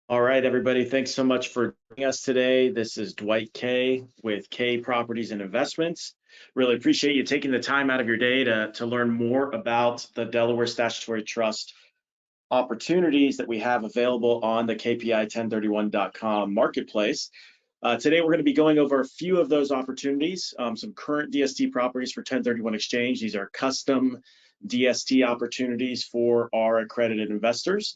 All right, everybody. Thanks so much for joining us today. This is Dwight Kay with Kay Properties and Investments. Really appreciate you taking the time out of your day to learn more about the Delaware Statutory Trust opportunities that we have available on the KPI1031.com marketplace. Today, we're going to be going over a few of those opportunities, some current DST properties for 1031 exchange. These are custom DST opportunities for our accredited investors.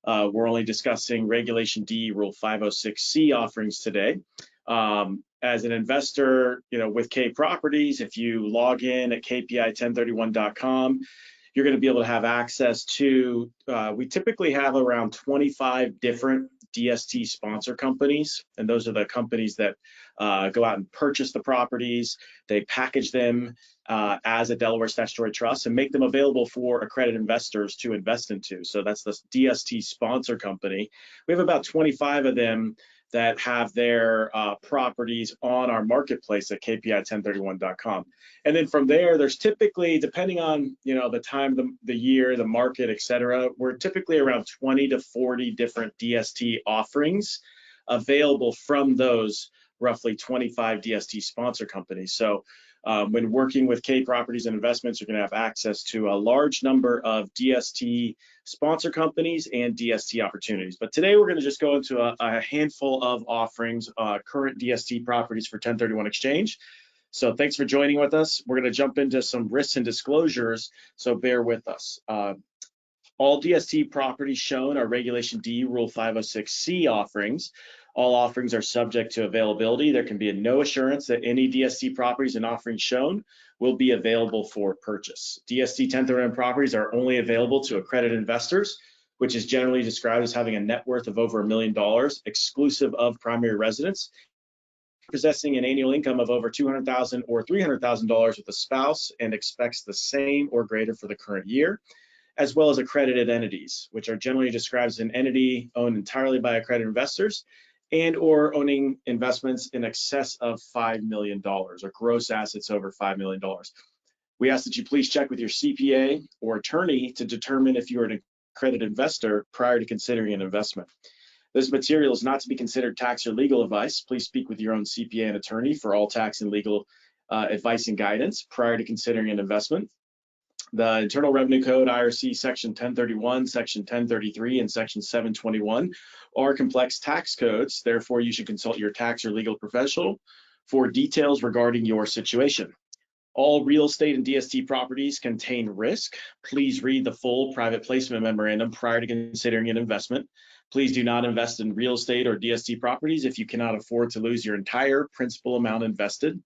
We're only discussing Regulation D Rule 506C offerings today. As an investor, with K Properties, if you log in at KPI1031.com, you're going to be able to have access to, we typically have around 25 different DST sponsor companies, and those are the companies that go out and purchase the properties. They package them as a Delaware Statutory Trust and make them available for accredited investors to invest into. So that's the DST sponsor company. We have about 25 of them that have their properties on our marketplace at KPI1031.com. And then from there, there's typically, depending on the time, the year, the market, et cetera, we're typically around 20 to 40 different DST offerings available from those roughly 25 DST sponsor companies. So when working with K Properties and Investments, you're going to have access to a large number of DST sponsor companies and DST opportunities. But today we're going to just go into a handful of offerings, current DST properties for 1031 exchange. So thanks for joining with us. We're going to jump into some risks and disclosures, so bear with us. All DST properties shown are Regulation D Rule 506C offerings. All offerings are subject to availability. There can be no assurance that any DST properties and offerings shown will be available for purchase. DST 1031 properties are only available to accredited investors, which is generally described as having a net worth of over $1 million, exclusive of primary residence, possessing an annual income of over $200,000 or $300,000 with a spouse and expects the same or greater for the current year, as well as accredited entities, which are generally described as an entity owned entirely by accredited investors and or owning investments in excess of $5 million or gross assets over $5 million. We ask that you please check with your CPA or attorney to determine if you are an accredited investor prior to considering an investment. This material is not to be considered tax or legal advice. Please speak with your own CPA and attorney for all tax and legal advice and guidance prior to considering an investment. The Internal Revenue Code, IRC Section 1031, Section 1033, and Section 721 are complex tax codes. Therefore, you should consult your tax or legal professional for details regarding your situation. All real estate and DST properties contain risk. Please read the full private placement memorandum prior to considering an investment. Please do not invest in real estate or DST properties if you cannot afford to lose your entire principal amount invested.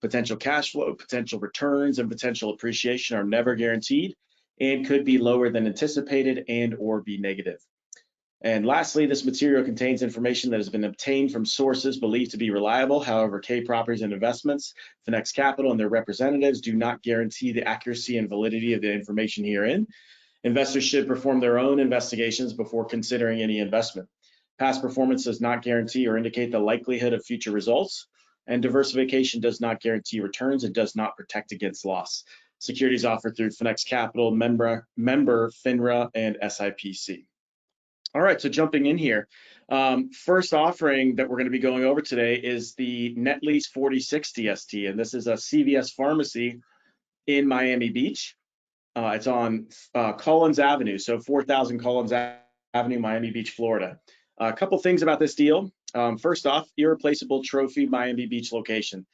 Potential cash flow, potential returns, and potential appreciation are never guaranteed and could be lower than anticipated and or be negative. And lastly, this material contains information that has been obtained from sources believed to be reliable. However, K Properties and Investments, FedEx Capital, and their representatives do not guarantee the accuracy and validity of the information herein. Investors should perform their own investigations before considering any investment. Past performance does not guarantee or indicate the likelihood of future results, and diversification does not guarantee returns and does not protect against loss. Securities offered through FedEx Capital, member FINRA, and SIPC. All right, so jumping in here, first offering that we're going to be going over today is the Net Lease 46 DST, and this is a CVS Pharmacy in Miami Beach. It's on Collins Avenue, so 4000 Collins Avenue, Miami Beach, Florida. A couple things about this deal. First off, irreplaceable trophy Miami Beach location.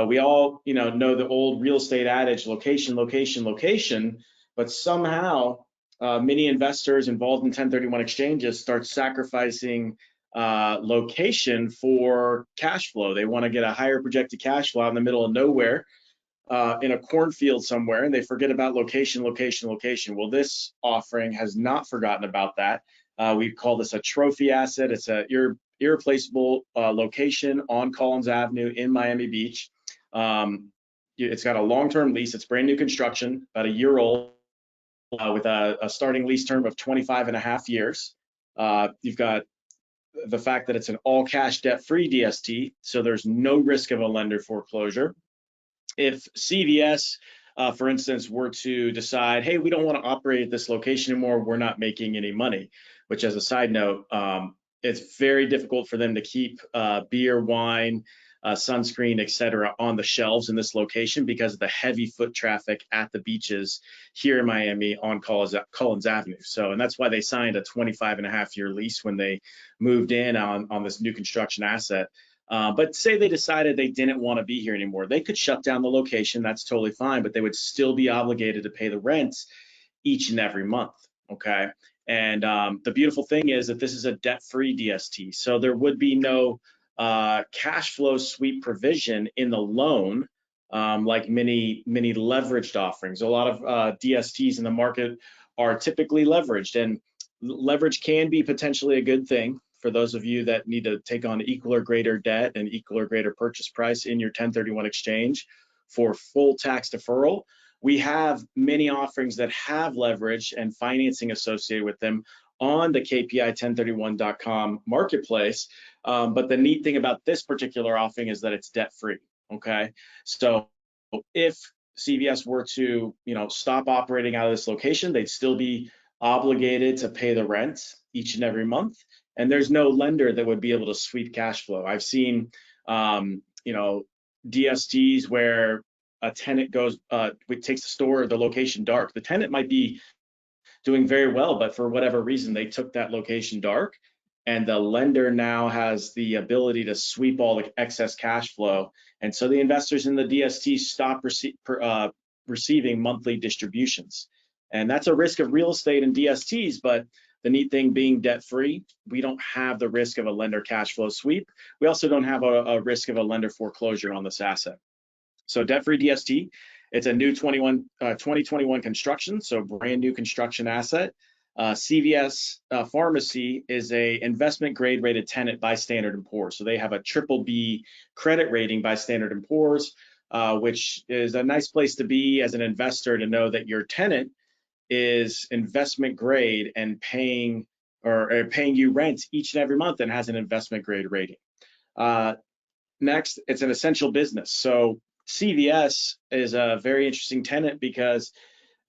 We all, know the old real estate adage, location, location, location, but somehow many investors involved in 1031 exchanges start sacrificing location for cash flow. They want to get a higher projected cash flow out in the middle of nowhere in a cornfield somewhere, and they forget about location, location, location. Well, this offering has not forgotten about that. We call this a trophy asset. It's a irreplaceable location on Collins Avenue in Miami Beach. It's got a long-term lease. It's brand new construction, about a year old, with a starting lease term of 25 and a half years. You've got the fact that it's an all-cash debt-free DST, so there's no risk of a lender foreclosure. If CVS, for instance, were to decide, hey, we don't want to operate at this location anymore, we're not making any money, which as a side note, it's very difficult for them to keep beer, wine, sunscreen, etc., on the shelves in this location because of the heavy foot traffic at the beaches here in Miami on Collins Avenue. So, and that's why they signed a 25.5-year lease when they moved in on this new construction asset. But say they decided they didn't want to be here anymore, they could shut down the location. That's totally fine, but they would still be obligated to pay the rents each and every month. Okay. And the beautiful thing is that this is a debt-free DST. So there would be no cash flow sweep provision in the loan, like many leveraged offerings. A lot of DSTs in the market are typically leveraged, and leverage can be potentially a good thing for those of you that need to take on equal or greater debt and equal or greater purchase price in your 1031 exchange for full tax deferral. We have many offerings that have leverage and financing associated with them on the KPI1031.com marketplace. But the neat thing about this particular offering is that it's debt-free. Okay, so if CVS were to, stop operating out of this location, they'd still be obligated to pay the rent each and every month, and there's no lender that would be able to sweep cash flow. I've seen, DSTs where a tenant goes, takes the store or the location dark. The tenant might be doing very well, but for whatever reason, they took that location dark, and the lender now has the ability to sweep all the excess cash flow. And so the investors in the DST stop receiving monthly distributions. And that's a risk of real estate and DSTs, but the neat thing being debt-free, we don't have the risk of a lender cash flow sweep. We also don't have a risk of a lender foreclosure on this asset. So debt-free DST, it's a new 2021 construction, so brand new construction asset. CVS Pharmacy is a investment grade rated tenant by Standard & Poor's. So they have a BBB credit rating by Standard & Poor's, which is a nice place to be as an investor, to know that your tenant is investment grade and paying you rent each and every month and has an investment grade rating. Next, it's an essential business. So CVS is a very interesting tenant because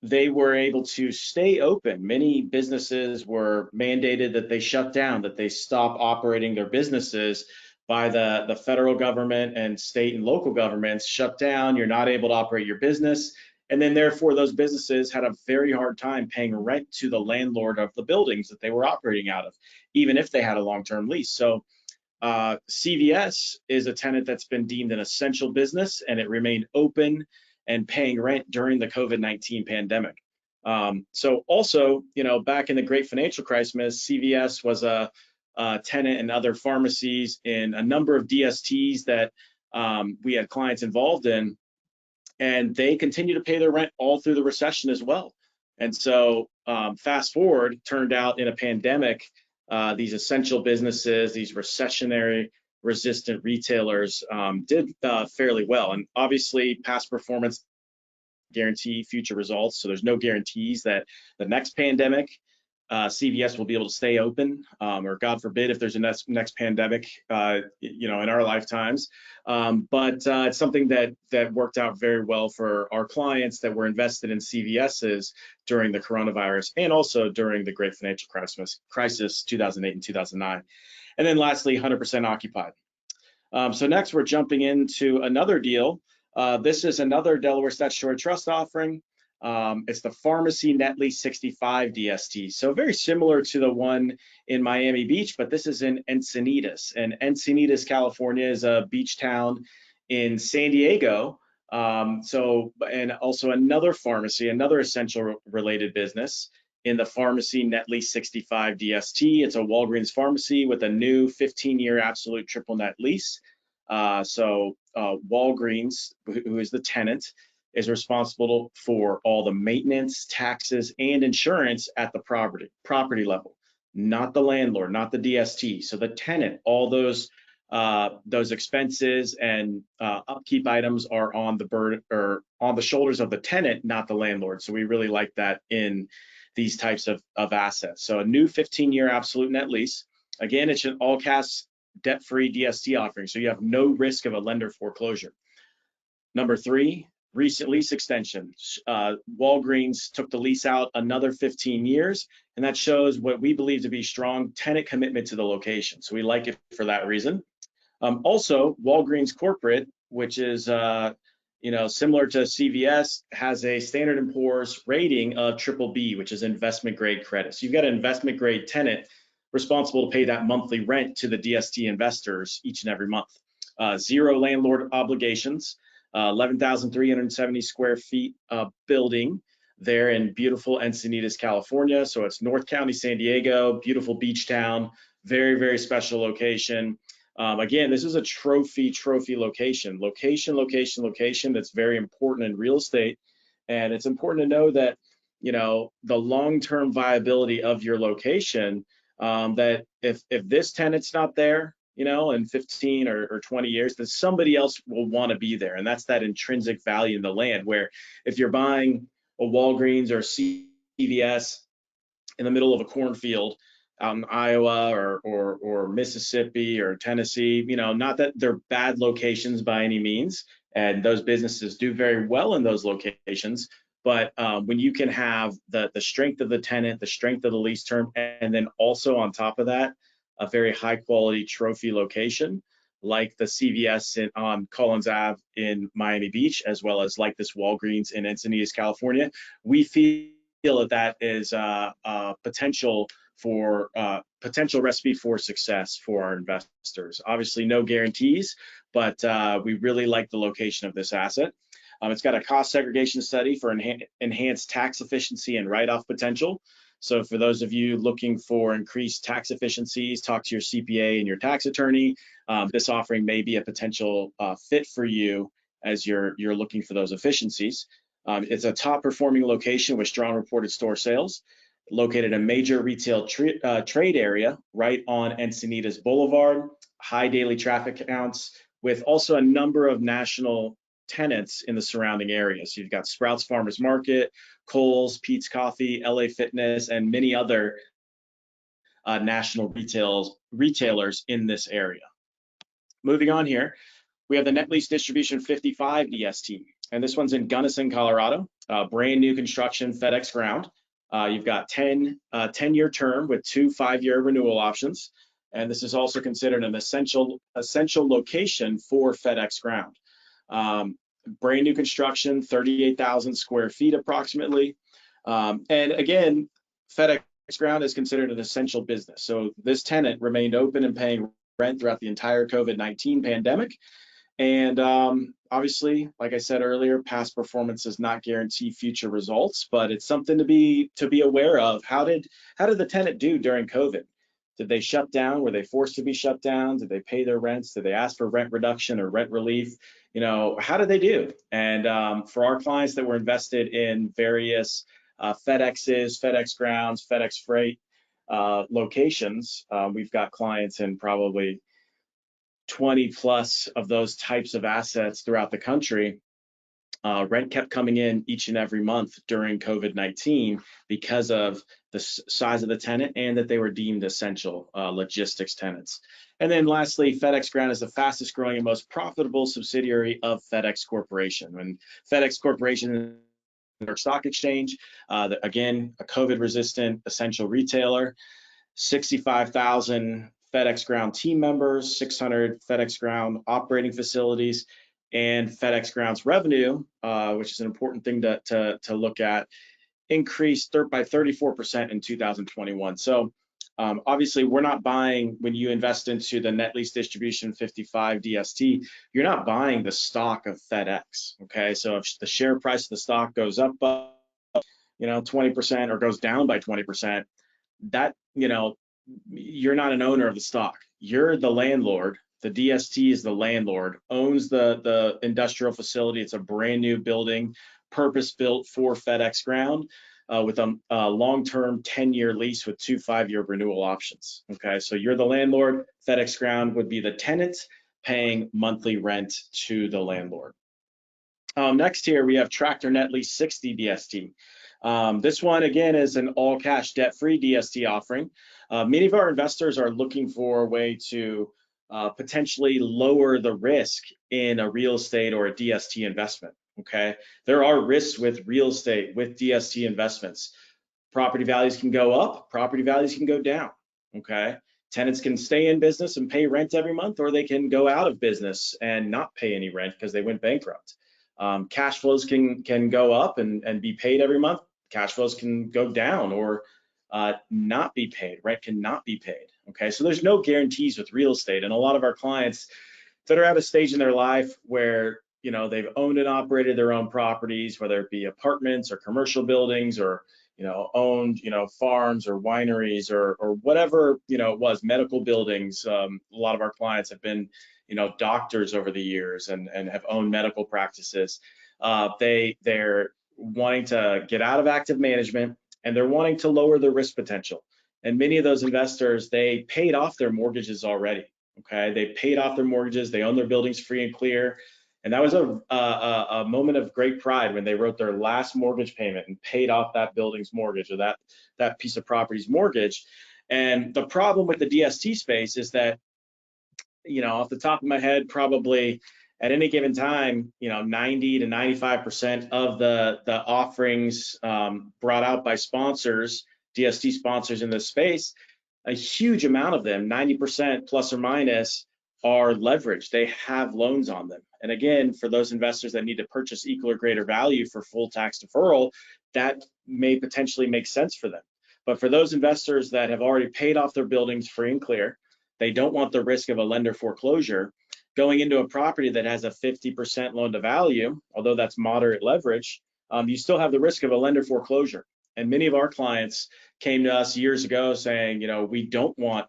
they were able to stay open. Many businesses were mandated that they shut down, that they stop operating their businesses by the federal government, and state and local governments shut down. You're not able to operate your business. And then therefore those businesses had a very hard time paying rent to the landlord of the buildings that they were operating out of, even if they had a long-term lease. So CVS is a tenant that's been deemed an essential business, and it remained open and paying rent during the COVID-19 pandemic. So also, back in the great financial crisis, CVS was a tenant and other pharmacies in a number of DSTs that we had clients involved in, and they continue to pay their rent all through the recession as well. And so fast forward, turned out in a pandemic, these essential businesses, these recessionary resistant retailers did fairly well. And obviously past performance guarantee future results. So there's no guarantees that the next pandemic, CVS will be able to stay open, or God forbid if there's a next pandemic, in our lifetimes. But it's something that worked out very well for our clients that were invested in CVS's during the coronavirus and also during the great financial crisis 2008 and 2009. And then lastly, 100% occupied. So next we're jumping into another deal. This is another Delaware Statutory Trust offering. It's the Pharmacy Net Lease 65 DST. So very similar to the one in Miami Beach, but this is in Encinitas. And Encinitas, California is a beach town in San Diego. And also another pharmacy, another essential related business in the Pharmacy Net Lease 65 DST. It's a Walgreens Pharmacy with a new 15-year absolute triple net lease. Walgreens, who is the tenant, is responsible for all the maintenance, taxes, and insurance at the property level, not the landlord, not the DST. So the tenant, all those expenses and upkeep items are on the shoulders of the tenant, not the landlord. So we really like that in these types of assets. So a new 15-year absolute net lease. Again, it's an all cash debt-free DST offering, so you have no risk of a lender foreclosure. Number three, Recent lease extension. Walgreens took the lease out another 15 years, and that shows what we believe to be strong tenant commitment to the location. So we like it for that reason. Also, Walgreens Corporate, which is similar to CVS, has a Standard & Poor's rating of triple B, which is investment grade credit. So you've got an investment grade tenant responsible to pay that monthly rent to the DST investors each and every month. Zero landlord obligations, 11,370 square feet building there in beautiful Encinitas, California. So it's North County, San Diego, beautiful beach town, very, very special location. Again, this is a trophy location. Location that's very important in real estate. And it's important to know that, the long-term viability of your location, that if this tenant's not there, in 15 or 20 years, that somebody else will want to be there. And that's that intrinsic value in the land, where if you're buying a Walgreens or CVS in the middle of a cornfield out in Iowa or Mississippi or Tennessee, not that they're bad locations by any means, and those businesses do very well in those locations. But when you can have the strength of the tenant, the strength of the lease term, and then also on top of that, a very high quality trophy location like the CVS on Collins Ave in Miami Beach, as well as like this Walgreens in Encinitas, California, we feel that is a potential recipe for success for our investors. Obviously, no guarantees, but we really like the location of this asset. It's got a cost segregation study for enhanced tax efficiency and write-off potential. So for those of you looking for increased tax efficiencies, talk to your CPA and your tax attorney. This offering may be a potential fit for you as you're looking for those efficiencies. It's a top performing location with strong reported store sales, located in a major retail trade area right on Encinitas Boulevard, high daily traffic counts, with also a number of national tenants in the surrounding areas. So you've got Sprouts Farmers Market, Kohl's, Pete's Coffee, LA Fitness, and many other national retailers in this area. Moving on here, we have the Net Lease Distribution 55 DST, and this one's in Gunnison, Colorado, brand new construction, FedEx Ground. You've got 10-year term with 2 5-year renewal options, and this is also considered an essential location for FedEx Ground. Brand new construction, 38,000 square feet approximately. And again, FedEx Ground is considered an essential business. So this tenant remained open and paying rent throughout the entire COVID-19 pandemic. And obviously, like I said earlier, past performance does not guarantee future results, but it's something to be aware of. How did the tenant do during COVID? Did they shut down? Were they forced to be shut down? Did they pay their rents? Did they ask for rent reduction or rent relief? How did they do? And for our clients that were invested in various FedExes, FedEx Grounds, FedEx Freight locations, we've got clients in probably 20 plus of those types of assets throughout the country. Rent kept coming in each and every month during COVID-19 because of the size of the tenant and that they were deemed essential logistics tenants. And then lastly, FedEx Ground is the fastest growing and most profitable subsidiary of FedEx Corporation. And FedEx Corporation is New York Stock Exchange, again, a COVID-resistant essential retailer, 65,000 FedEx Ground team members, 600 FedEx Ground operating facilities, and FedEx Ground's revenue, which is an important thing to look at, increased by 34% in 2021. So obviously, we're not buying, when you invest into the Net Lease Distribution 55 DST, you're not buying the stock of FedEx, okay? So if the share price of the stock goes up by 20% or goes down by 20%, that, you're not an owner of the stock. You're the landlord. The DST is the landlord, owns the industrial facility. It's a brand new building, purpose-built for FedEx Ground, with a long-term 10-year lease with 2 5-year renewal options. Okay, so you're the landlord. FedEx Ground would be the tenant paying monthly rent to the landlord. Next here, we have Tractor Net Lease 60 DST. This one, again, is an all-cash, debt-free DST offering. Many of our investors are looking for a way to potentially lower the risk in a real estate or a DST investment. Okay, there are risks with real estate, with DST investments. Property values can go up, property values can go down. Okay, tenants can stay in business and pay rent every month, or they can go out of business and not pay any rent because they went bankrupt. Cash flows can go up and be paid every month. Cash flows can go down or not be paid. Rent cannot be paid. Okay, so there's no guarantees with real estate, and a lot of our clients that are at a stage in their life where they've owned and operated their own properties, whether it be apartments or commercial buildings, or owned farms or wineries or whatever it was, medical buildings. A lot of our clients have been doctors over the years and have owned medical practices. They're wanting to get out of active management, and they're wanting to lower their risk potential. And many of those investors, they paid off their mortgages already. Okay, they paid off their mortgages, they own their buildings free and clear. And that was a moment of great pride when they wrote their last mortgage payment and paid off that building's mortgage, or that piece of property's mortgage. And the problem with the DST space is that, off the top of my head, probably at any given time, 90 to 95% of the offerings brought out by sponsors, DST sponsors in this space, a huge amount of them, 90% plus or minus, are leveraged. They have loans on them. And again, for those investors that need to purchase equal or greater value for full tax deferral, that may potentially make sense for them. But for those investors that have already paid off their buildings free and clear, they don't want the risk of a lender foreclosure. Going into a property that has a 50% loan to value, although that's moderate leverage, you still have the risk of a lender foreclosure. And many of our clients came to us years ago saying, we don't want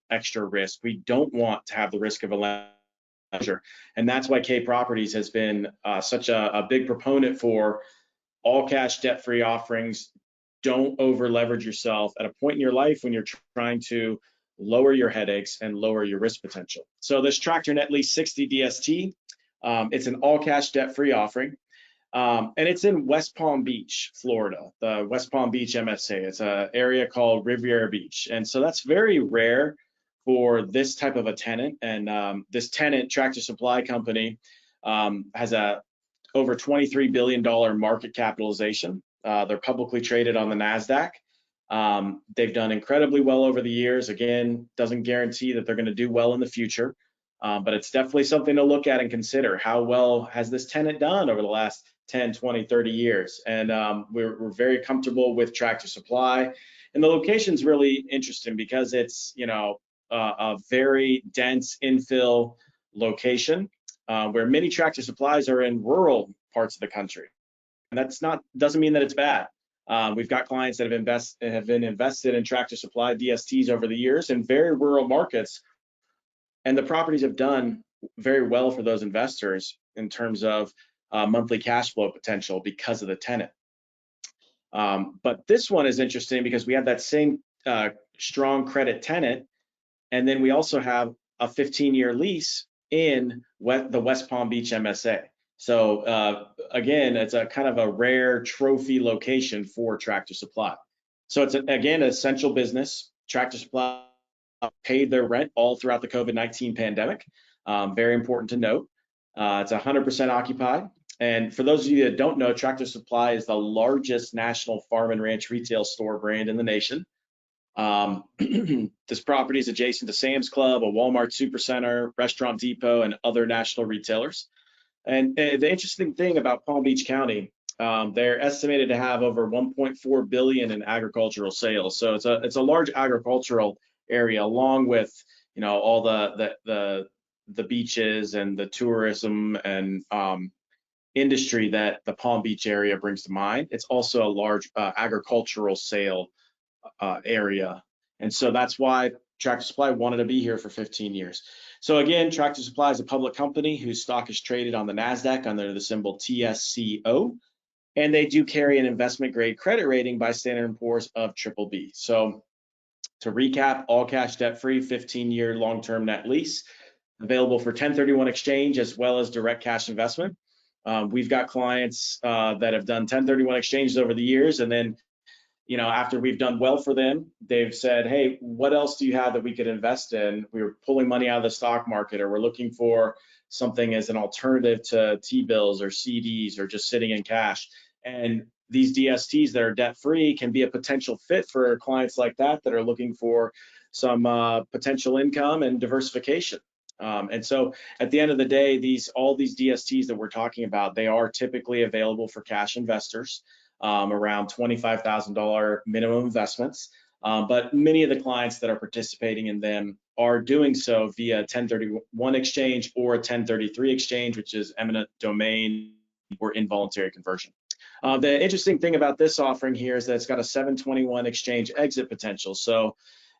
extra risk. We don't want to have the risk of a lender. And that's why Kay Properties has been such a big proponent for all cash debt-free offerings. Don't over leverage yourself at a point in your life when you're trying to lower your headaches and lower your risk potential. So this Tractor Net Lease 60 DST, it's an all cash debt-free offering. And it's in West Palm Beach, Florida, the West Palm Beach MSA. It's an area called Riviera Beach. And so that's very rare for this type of a tenant. And this tenant, Tractor Supply Company, has a over $23 billion market capitalization. They're publicly traded on the NASDAQ. They've done incredibly well over the years. Again, doesn't guarantee that they're going to do well in the future, but it's definitely something to look at and consider. How well has this tenant done over the last 10, 20, 30 years? And we're very comfortable with Tractor Supply. And the location's really interesting because it's, a very dense infill location where many Tractor Supplies are in rural parts of the country. And doesn't mean that it's bad. We've got clients that have been invested in Tractor Supply DSTs over the years in very rural markets, and the properties have done very well for those investors in terms of monthly cash flow potential because of the tenant. But this one is interesting because we have that same strong credit tenant, and then we also have a 15-year lease in the West Palm Beach MSA. So again, it's a kind of a rare trophy location for Tractor Supply. So it's again, an essential business. Tractor Supply paid their rent all throughout the COVID-19 pandemic. Very important to note. It's 100% occupied. And for those of you that don't know, Tractor Supply is the largest national farm and ranch retail store brand in the nation. This property is adjacent to Sam's Club, a Walmart Supercenter, Restaurant Depot, and other national retailers. And the interesting thing about Palm Beach County, they're estimated to have over 1.4 billion in agricultural sales. So it's a large agricultural area, along with all the beaches and the tourism and industry that the Palm Beach area brings to mind. It's also a large agricultural sale area, and so that's why Tractor Supply wanted to be here for 15 years. So again, Tractor Supply is a public company whose stock is traded on the NASDAQ under the symbol TSCO, and they do carry an investment grade credit rating by Standard & Poor's of BBB. So to recap, all cash debt free, 15-year long-term net lease, available for 1031 exchange as well as direct cash investment. We've got clients that have done 1031 exchanges over the years, and then after we've done well for them, they've said, hey, what else do you have that we could invest in? We're pulling money out of the stock market, or we're looking for something as an alternative to T-bills or CDs or just sitting in cash. And these DSTs that are debt-free can be a potential fit for clients like that that are looking for some potential income and diversification. And so at the end of the day, all these DSTs that we're talking about, they are typically available for cash investors, around $25,000 minimum investments. But many of the clients that are participating in them are doing so via 1031 exchange or a 1033 exchange, which is eminent domain or involuntary conversion. The interesting thing about this offering here is that it's got a 721 exchange exit potential. So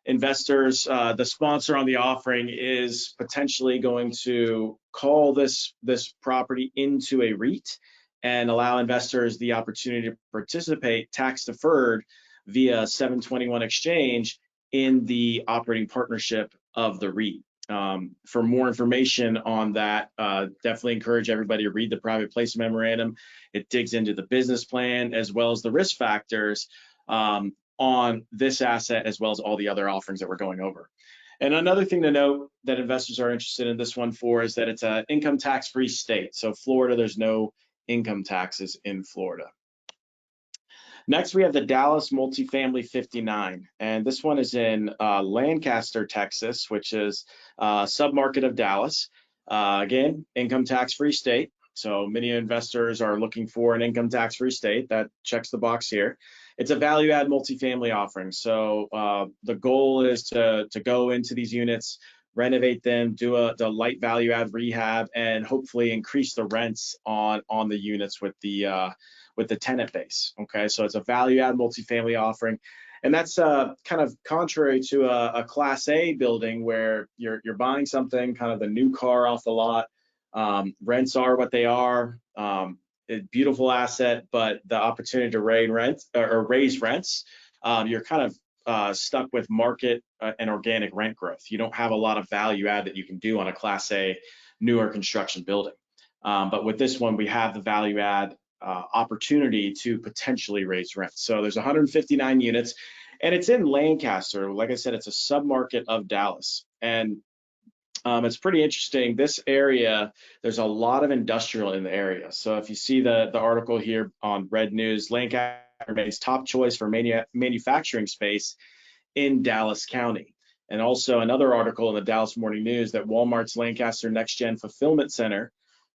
investors, the sponsor on the offering is potentially going to call this property into a REIT and allow investors the opportunity to participate tax deferred via 721 exchange in the operating partnership of the REIT. For more information on that, definitely encourage everybody to read the private placement memorandum. It digs into the business plan as well as the risk factors on this asset, as well as all the other offerings that we're going over. And another thing to note that investors are interested in this one for is that it's an income tax-free state. So Florida, there's no income taxes in Florida. Next, we have the Dallas MultiFamily 59, and this one is in Lancaster, Texas, which is a submarket of Dallas. Again, income tax-free state. So many investors are looking for an income tax-free state. That checks the box here. It's a value-add multifamily offering. So the goal is to go into these units, renovate them, do the light value-add rehab, and hopefully increase the rents on the units with the tenant base. Okay, so it's a value-add multifamily offering, and that's kind of contrary to a Class A building where you're buying something, kind of the new car off the lot. Rents are what they are. A beautiful asset, but the opportunity to raise rents, you're kind of stuck with market and organic rent growth. You don't have a lot of value add that you can do on a Class A newer construction building. But with this one, we have the value add opportunity to potentially raise rents. So there's 159 units, and it's in Lancaster. Like I said, it's a submarket of Dallas, and it's pretty interesting. This area, there's a lot of industrial in the area. So if you see the article here on Red News, Lancaster remains top choice for manufacturing space in Dallas County. And also another article in the Dallas Morning News that Walmart's Lancaster Next Gen Fulfillment Center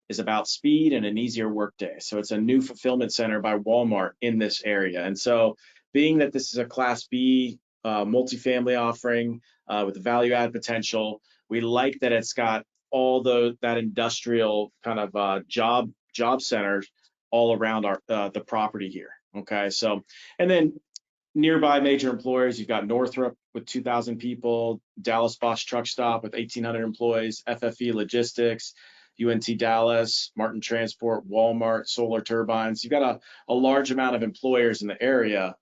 is about speed and an easier workday. So it's a new fulfillment center by Walmart in this area. And so being that this is a Class B multifamily offering with the value add potential, we like that it's got all that industrial kind of job centers all around the property here. Okay, so and then nearby major employers, you've got Northrop with 2,000 people, Dallas Bosch Truck Stop with 1,800 employees, FFE Logistics, UNT Dallas, Martin Transport, Walmart, Solar Turbines. You've got a large amount of employers in the area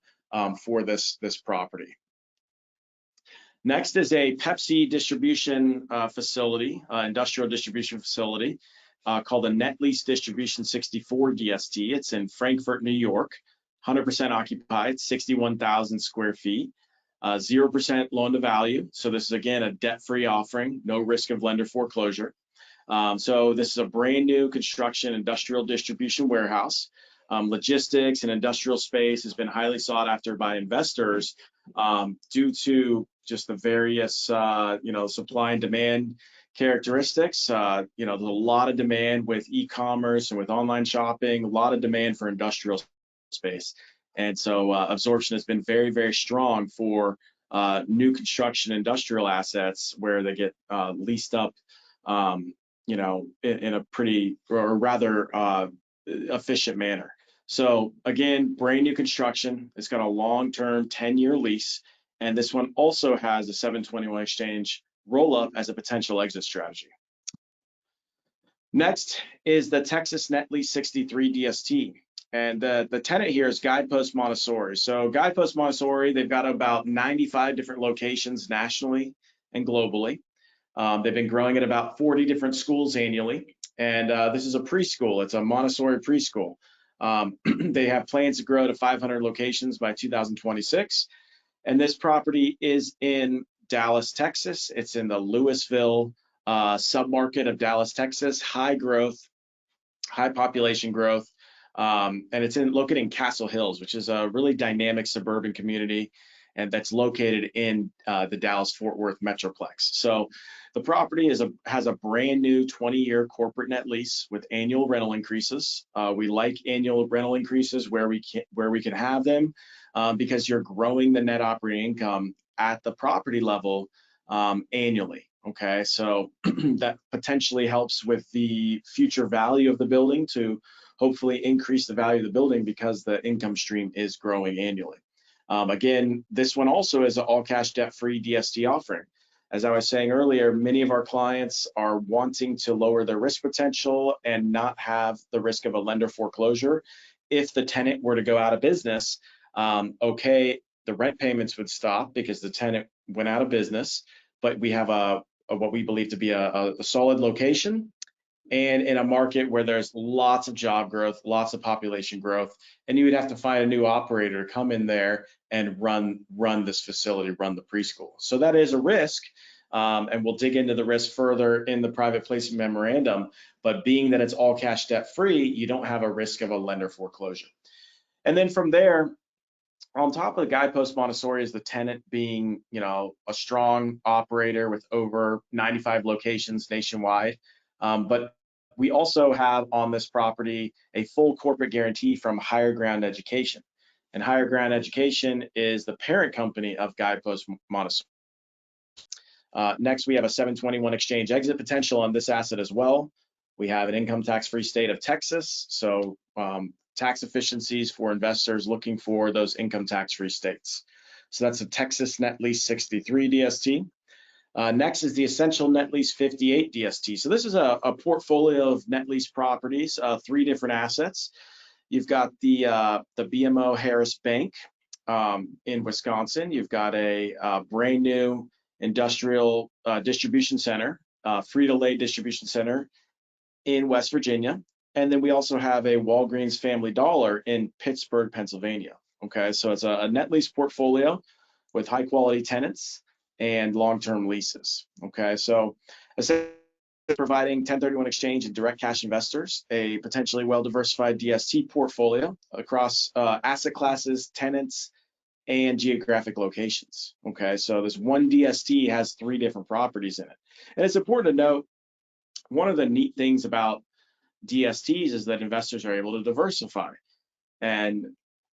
for this property. Next is a Pepsi distribution facility, industrial distribution facility called the Net Lease Distribution 64 DST. It's in Frankfort, New York, 100% occupied, 61,000 square feet, 0% loan to value. So this is, again, a debt-free offering, no risk of lender foreclosure. So this is a brand new construction industrial distribution warehouse. Logistics and industrial space has been highly sought after by investors due to just the various, supply and demand characteristics. There's a lot of demand with e-commerce and with online shopping, a lot of demand for industrial space. And so absorption has been very, very strong for new construction industrial assets where they get leased up, in a pretty or rather efficient manner. So again, brand new construction. It's got a long-term 10-year lease, and this one also has a 721 exchange roll-up as a potential exit strategy. Next is the Texas Net Lease 63 DST, and the tenant here is Guidepost Montessori. So Guidepost Montessori, they've got about 95 different locations nationally and globally. They've been growing at about 40 different schools annually, and this is a preschool. It's a Montessori preschool. They have plans to grow to 500 locations by 2026, and this property is in Dallas, Texas. It's in the Lewisville submarket of Dallas, Texas, high growth, high population growth. And it's located in Castle Hills, which is a really dynamic suburban community, and that's located in the Dallas-Fort Worth Metroplex. So the property has a brand new 20-year corporate net lease with annual rental increases. We like annual rental increases where we can have them because you're growing the net operating income at the property level annually. Okay, so that potentially helps with the future value of the building to hopefully increase the value of the building because the income stream is growing annually. Again, this one also is an all-cash debt-free DST offering. As I was saying earlier, many of our clients are wanting to lower their risk potential and not have the risk of a lender foreclosure. If the tenant were to go out of business, okay, the rent payments would stop because the tenant went out of business, but we have what we believe to be a solid location and in a market where there's lots of job growth, lots of population growth, and you would have to find a new operator to come in there and run this facility, run the preschool. So that is a risk, and we'll dig into the risk further in the private placement memorandum, but being that it's all cash debt free, you don't have a risk of a lender foreclosure. And then from there, on top of the Guidepost Montessori is the tenant being, a strong operator with over 95 locations nationwide. But we also have on this property a full corporate guarantee from Higher Ground Education. And Higher Ground Education is the parent company of Guidepost Montessori. Next, we have a 721 exchange exit potential on this asset as well. We have an income tax-free state of Texas, so tax efficiencies for investors looking for those income tax-free states. So that's a Texas Net Lease 63 DST. Next is the Essential Net Lease 58 DST. So this is a portfolio of net lease properties, 3 different assets. You've got the BMO Harris Bank in Wisconsin. You've got a brand new industrial distribution center, Frito-Lay distribution center in West Virginia. And then we also have a Walgreens Family Dollar in Pittsburgh, Pennsylvania. Okay, so it's a net lease portfolio with high quality tenants and long-term leases. Okay, so essentially providing 1031 exchange and direct cash investors a potentially well-diversified DST portfolio across asset classes, tenants, and geographic locations. Okay, so this one DST has 3 different properties in it. And it's important to note, one of the neat things about DSTs is that investors are able to diversify. And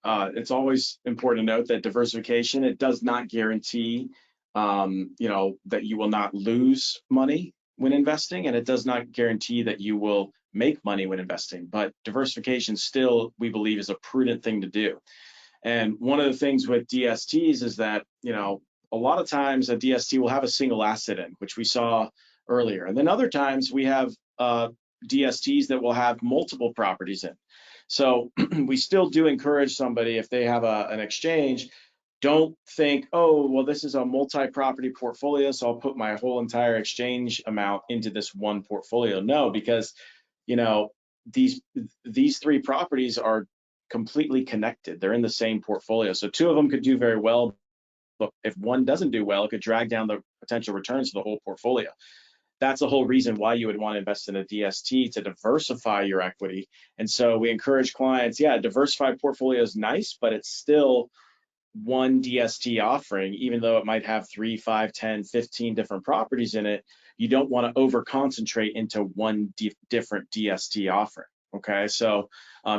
it's always important to note that diversification, it does not guarantee, that you will not lose money when investing, and it does not guarantee that you will make money when investing. But diversification still, we believe, is a prudent thing to do. And one of the things with DSTs is that, a lot of times a DST will have a single asset in, which we saw earlier. And then other times we have DSTs that will have multiple properties in. So we still do encourage somebody, if they have an exchange, don't think, oh, well, this is a multi-property portfolio, so I'll put my whole entire exchange amount into this one portfolio. No, because, these 3 properties are completely connected. They're in the same portfolio. So 2 of them could do very well, but if one doesn't do well, it could drag down the potential returns of the whole portfolio. That's the whole reason why you would want to invest in a DST, to diversify your equity. And so we encourage clients, diversified portfolio is nice, but it's still one DST offering. Even though it might have 3, 5, 10, 15 different properties in it, you don't want to over concentrate into one different DST offering. Okay, so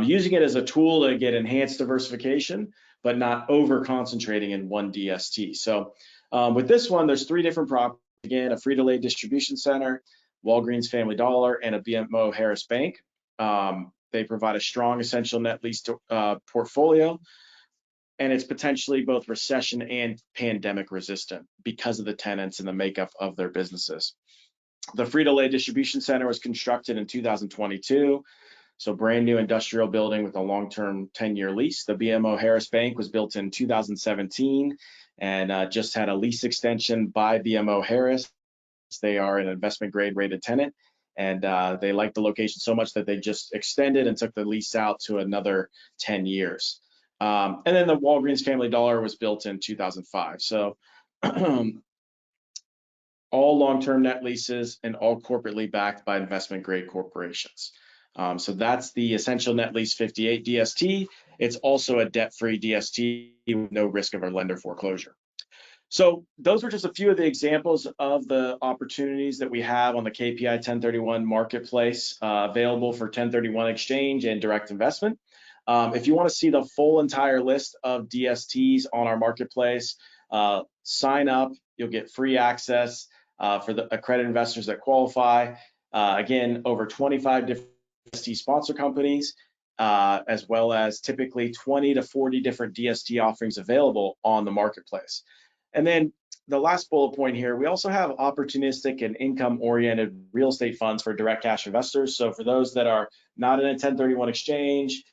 using it as a tool to get enhanced diversification, but not over concentrating in one DST. So with this one, there's 3 different properties. Again, a Frito-Lay distribution center, Walgreens Family Dollar, and a BMO Harris Bank. They provide a strong essential net lease portfolio, and it's potentially both recession and pandemic resistant because of the tenants and the makeup of their businesses. The Frito-Lay distribution center was constructed in 2022, so brand new industrial building with a long-term 10-year lease. The BMO Harris Bank was built in 2017 and just had a lease extension by BMO Harris. They are an investment grade rated tenant, and they like the location so much that they just extended and took the lease out to another 10 years. And then the Walgreens Family Dollar was built in 2005. So all long-term net leases, and all corporately backed by investment-grade corporations. So that's the Essential Net Lease 58 DST. It's also a debt-free DST with no risk of a lender foreclosure. So those were just a few of the examples of the opportunities that we have on the KPI 1031 marketplace available for 1031 exchange and direct investment. If you want to see the full entire list of DSTs on our marketplace, sign up. You'll get free access for the accredited investors that qualify. Again, over 25 different DST sponsor companies, as well as typically 20 to 40 different DST offerings available on the marketplace. And then the last bullet point here, we also have opportunistic and income-oriented real estate funds for direct cash investors. So for those that are not in a 1031 exchange,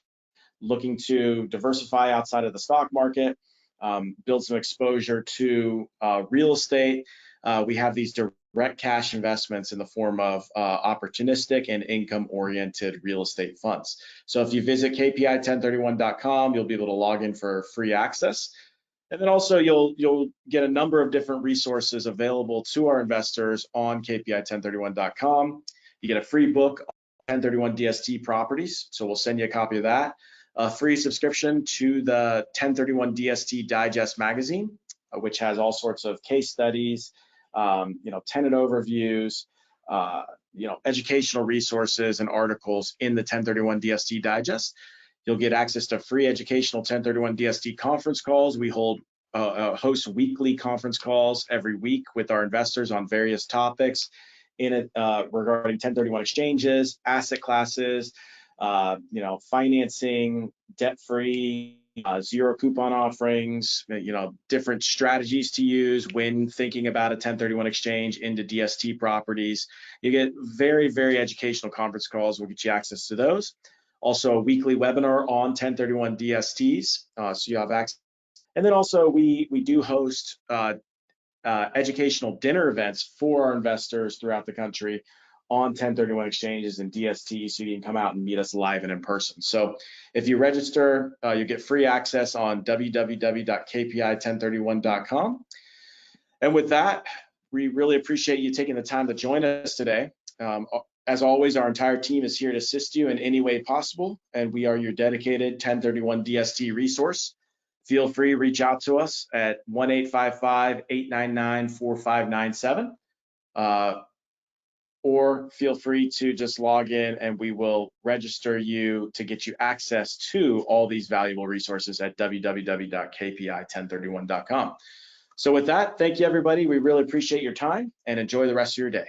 looking to diversify outside of the stock market, build some exposure to real estate, we have these direct cash investments in the form of opportunistic and income-oriented real estate funds. So if you visit kpi1031.com, you'll be able to log in for free access. And then also you'll get a number of different resources available to our investors on kpi1031.com. You get a free book on 1031 DST properties, so we'll send you a copy of that. A free subscription to the 1031 DST Digest magazine, which has all sorts of case studies, tenant overviews, educational resources and articles in the 1031 DST Digest. You'll get access to free educational 1031 DST conference calls. We host weekly conference calls every week with our investors on various topics in it regarding 1031 exchanges, asset classes, financing, debt-free, zero coupon offerings, different strategies to use when thinking about a 1031 exchange into DST properties. You get very, very educational conference calls. We'll get you access to those. Also a weekly webinar on 1031 DSTs, so you have access. And then also we do host educational dinner events for our investors throughout the country on 1031 exchanges and DST, so you can come out and meet us live and in person. So if you register, you get free access on www.kpi1031.com. And with that, we really appreciate you taking the time to join us today. As always, our entire team is here to assist you in any way possible, and we are your dedicated 1031 DST resource. Feel free to reach out to us at 1-855-899-4597, or feel free to just log in and we will register you to get you access to all these valuable resources at www.kpi1031.com. So with that, thank you, everybody. We really appreciate your time and enjoy the rest of your day.